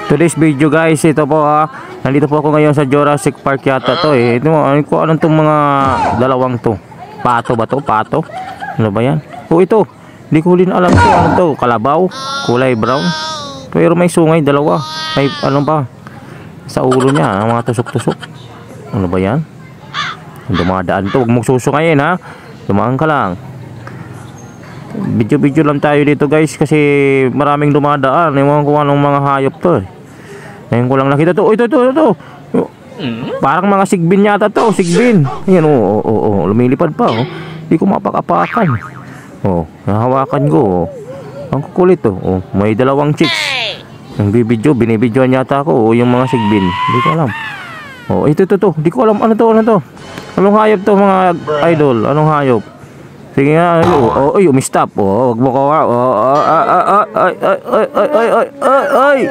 Today's video guys, ito po nandito po ako ngayon sa Jurassic Park yata to eh. Ito ko anong tong mga dalawang to. Pato ba to? Pato? Ano ba yan? Oh ito, hindi ko din alam to. Ano to? Kalabaw? Kulay brown? Pero may sungay dalawa. May ano ba? Sa ulo niya, mga tusok-tusok. Ano ba yan? Dumadaan to. Huwag mong susungayin ha. Dumaan ka lang. Video lang tayo dito guys kasi maraming dumadaan. Ewan ko anong mga hayop to eh. Ngayon ko lang nakita to. Oh, ito. Parang mga sigbin yata to. Sigbin. Ayan oh. Lumilipad pa oh. Hindi ko mapakapakan. Oh, nahawakan ko oh. Ang kukulit oh. Oh, may dalawang chicks. Ang binibidyoan yata ako oh, yung mga sigbin. Hindi ko alam. Oh, ito. Hindi ko alam ano to. Anong hayop to mga idol? Anong hayop? Sige nga, ay, umistop. Wag mo ko. Ay.